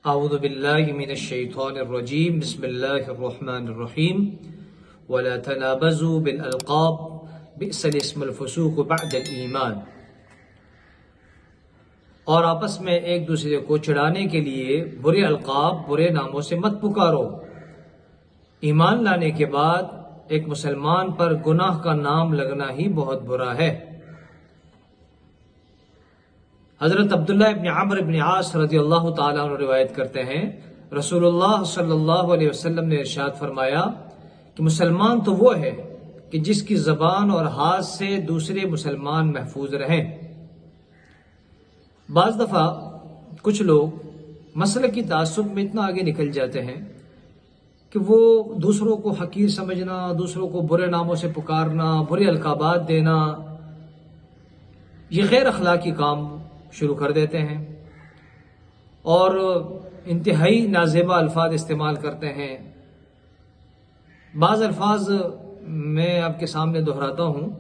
اعوذ باللہ من الشیطان الرجیم بسم اللہ الرحمن الرحیم ولا تنابزوا بالالقاب بئس الاسم الفسوق بعد الایمان، اور آپس میں ایک دوسرے کو چڑھانے کے لیے برے القاب، برے ناموں سے مت پکارو۔ ایمان لانے کے بعد ایک مسلمان پر گناہ کا نام لگنا ہی بہت برا ہے۔ حضرت عبداللہ ابن عمرو ابن عاص رضی اللہ تعالیٰ عنہ روایت کرتے ہیں، رسول اللہ صلی اللہ علیہ وسلم نے ارشاد فرمایا کہ مسلمان تو وہ ہے کہ جس کی زبان اور ہاتھ سے دوسرے مسلمان محفوظ رہیں۔ بعض دفعہ کچھ لوگ مسلک کی تعصب میں اتنا آگے نکل جاتے ہیں کہ وہ دوسروں کو حقیر سمجھنا، دوسروں کو برے ناموں سے پکارنا، برے القابات دینا، یہ غیر اخلاقی کام شروع کر دیتے ہیں اور انتہائی نازیبا الفاظ استعمال کرتے ہیں۔ بعض الفاظ میں آپ کے سامنے دہراتا ہوں،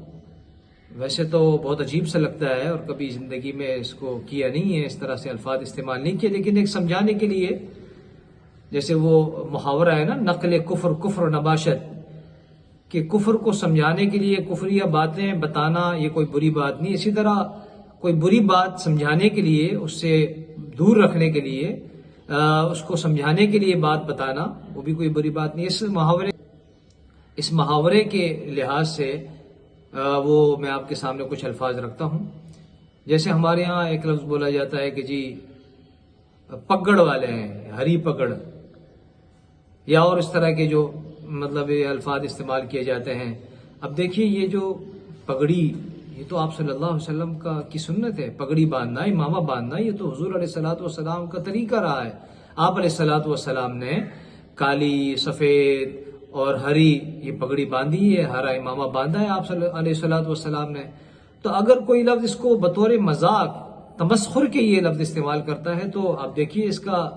ویسے تو بہت عجیب سا لگتا ہے اور کبھی زندگی میں اس کو کیا نہیں ہے، اس طرح سے الفاظ استعمال نہیں کیے، لیکن ایک سمجھانے کے لیے، جیسے وہ محاورہ ہے نا، نقل کفر کفر نباشت، کہ کفر کو سمجھانے کے لیے کفریہ باتیں بتانا یہ کوئی بری بات نہیں، اسی طرح کوئی بری بات سمجھانے کے لیے، اس سے دور رکھنے کے لیے، اس کو سمجھانے کے لیے بات بتانا وہ بھی کوئی بری بات نہیں۔ اس محاورے کے لحاظ سے وہ میں آپ کے سامنے کچھ الفاظ رکھتا ہوں۔ جیسے ہمارے ہاں ایک لفظ بولا جاتا ہے کہ جی پگڑ والے ہیں، ہری پگڑ، یا اور اس طرح کے جو مطلب یہ الفاظ استعمال کیے جاتے ہیں۔ اب دیکھیے یہ جو پگڑی، یہ تو آپ صلی اللہ علیہ وسلم کی سنت ہے، پگڑی باندھنا، امامہ باندھنا، یہ تو حضور علیہ الصلوۃ والسلام کا طریقہ رہا ہے۔ آپ علیہ الصلوۃ والسلام نے کالی، سفید اور ہری یہ پگڑی باندھی ہے، ہرا امامہ باندھا ہے آپ علیہ الصلوۃ والسلام نے۔ تو اگر کوئی لفظ اس کو بطور مذاق، تمسخر کے یہ لفظ استعمال کرتا ہے تو آپ دیکھیے اس کا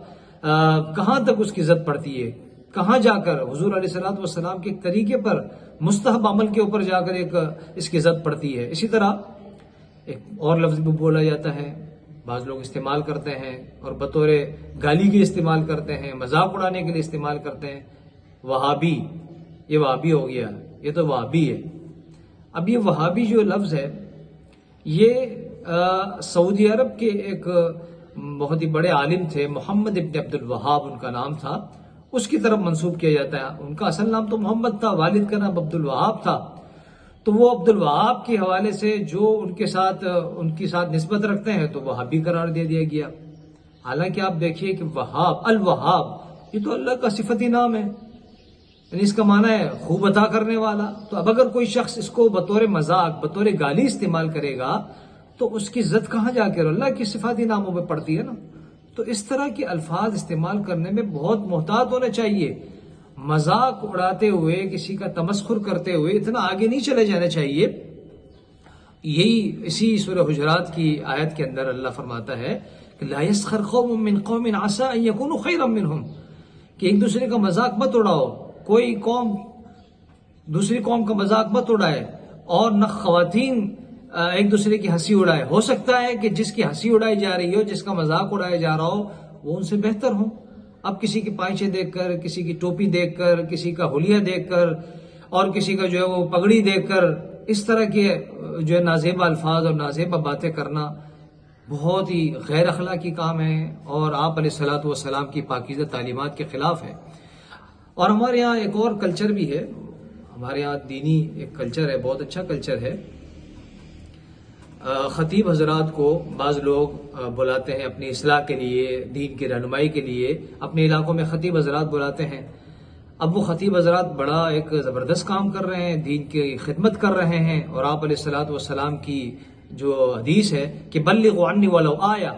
کہاں تک اس کی عزت پڑتی ہے، کہاں جا کر حضور علیہ الصلوۃ والسلام کے طریقے پر، مستحب عمل کے اوپر جا کر ایک اس کی عزت پڑتی ہے۔ اسی طرح ایک اور لفظ بھی بولا جاتا ہے، بعض لوگ استعمال کرتے ہیں اور بطور گالی کے استعمال کرتے ہیں، مذاق اڑانے کے لیے استعمال کرتے ہیں، وہابی، یہ وہابی ہو گیا، یہ تو وہابی ہے۔ اب یہ وہابی جو لفظ ہے، یہ سعودی عرب کے ایک بہت ہی بڑے عالم تھے، محمد ابن عبد الوہاب ان کا نام تھا، اس کی طرف منسوب کیا جاتا ہے۔ ان کا اصل نام تو محمد تھا، والد کا نام عبد الوہاب تھا، تو وہ عبد الوہاب کے حوالے سے جو ان کے ساتھ نسبت رکھتے ہیں تو وہابی قرار دے دیا گیا۔ حالانکہ آپ دیکھیے کہ وہاب، الوہاب، یہ تو اللہ کا صفتی نام ہے، یعنی اس کا معنی ہے خوب عطا کرنے والا۔ تو اب اگر کوئی شخص اس کو بطور مذاق، بطور گالی استعمال کرے گا تو اس کی عزت کہاں جا کر اللہ کی صفاتی ناموں میں پڑتی ہے نا۔ تو اس طرح کے الفاظ استعمال کرنے میں بہت محتاط ہونا چاہیے۔ مذاق اڑاتے ہوئے، کسی کا تمسخر کرتے ہوئے اتنا آگے نہیں چلے جانا چاہیے۔ یہی اسی سورہ حجرات کی آیت کے اندر اللہ فرماتا ہے کہ لا يسخر قوم من قوم عسى ان يكونوا خيرا منهم، کہ ایک دوسرے کا مذاق مت اڑاؤ، کوئی قوم دوسری قوم کا مذاق مت اڑائے، اور نہ خواتین ایک دوسرے کی ہنسی اڑائے۔ ہو سکتا ہے کہ جس کی ہنسی اڑائی جا رہی ہو، جس کا مذاق اڑایا جا رہا ہو، وہ ان سے بہتر ہوں۔ اب کسی کی پائچے دیکھ کر، کسی کی ٹوپی دیکھ کر، کسی کا حلیہ دیکھ کر، اور کسی کا جو ہے وہ پگڑی دیکھ کر اس طرح کے جو ہے نازیبا الفاظ اور نازیبا باتیں کرنا بہت ہی غیر اخلاقی کام ہے، اور آپ علیہ الصلوۃ والسلام کی پاکیزہ تعلیمات کے خلاف ہے۔ اور ہمارے یہاں ایک اور کلچر بھی ہے، ہمارے یہاں دینی ایک کلچر ہے، بہت اچھا کلچر ہے۔ خطیب حضرات کو بعض لوگ بلاتے ہیں اپنی اصلاح کے لیے، دین کی رہنمائی کے لیے، اپنے علاقوں میں خطیب حضرات بلاتے ہیں۔ اب وہ خطیب حضرات بڑا ایک زبردست کام کر رہے ہیں، دین کی خدمت کر رہے ہیں، اور آپ علیہ الصلوۃ والسلام کی جو حدیث ہے کہ بلغوا عنی ولو آیا،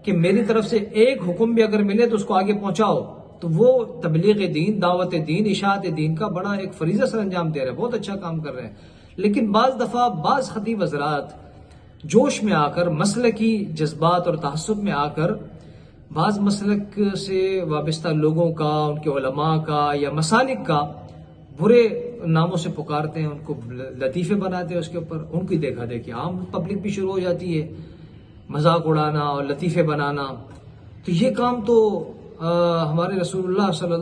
کہ میری طرف سے ایک حکم بھی اگر ملے تو اس کو آگے پہنچاؤ، تو وہ تبلیغ دین، دعوت دین، اشاعت دین کا بڑا ایک فریضہ سر انجام دے رہے ہیں، بہت اچھا کام کر رہے ہیں۔ لیکن بعض دفعہ بعض خطیب حضرات جوش میں آ کر، مسلکی جذبات اور تعصب میں آ کر، بعض مسلک سے وابستہ لوگوں کا، ان کے علماء کا یا مسالک کا برے ناموں سے پکارتے ہیں، ان کو لطیفے بناتے ہیں، اس کے اوپر ان کی دیکھا دیکھی عام پبلک بھی شروع ہو جاتی ہے، مذاق اڑانا اور لطیفے بنانا۔ تو یہ کام تو ہمارے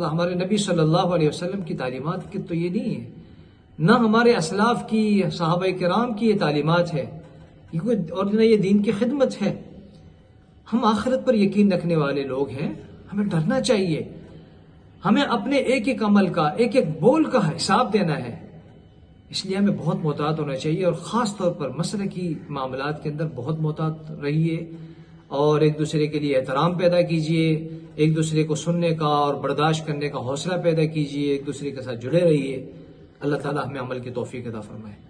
ہمارے نبی صلی اللہ علیہ وسلم کی تعلیمات کی تو یہ نہیں ہے، نہ ہمارے اسلاف کی صحابہ کرام کی یہ تعلیمات ہے، اور نہ یہ دین کی خدمت ہے۔ ہم آخرت پر یقین رکھنے والے لوگ ہیں، ہمیں ڈرنا چاہیے، ہمیں اپنے ایک ایک عمل کا، ایک ایک بول کا حساب دینا ہے، اس لیے ہمیں بہت محتاط ہونا چاہیے، اور خاص طور پر مسلکی معاملات کے اندر بہت محتاط رہیے، اور ایک دوسرے کے لیے احترام پیدا کیجیے، ایک دوسرے کو سننے کا اور برداشت کرنے کا حوصلہ پیدا کیجیے، ایک دوسرے کے ساتھ جڑے رہیے۔ اللہ تعالی ہمیں عمل کی توفیق عطا فرمائے۔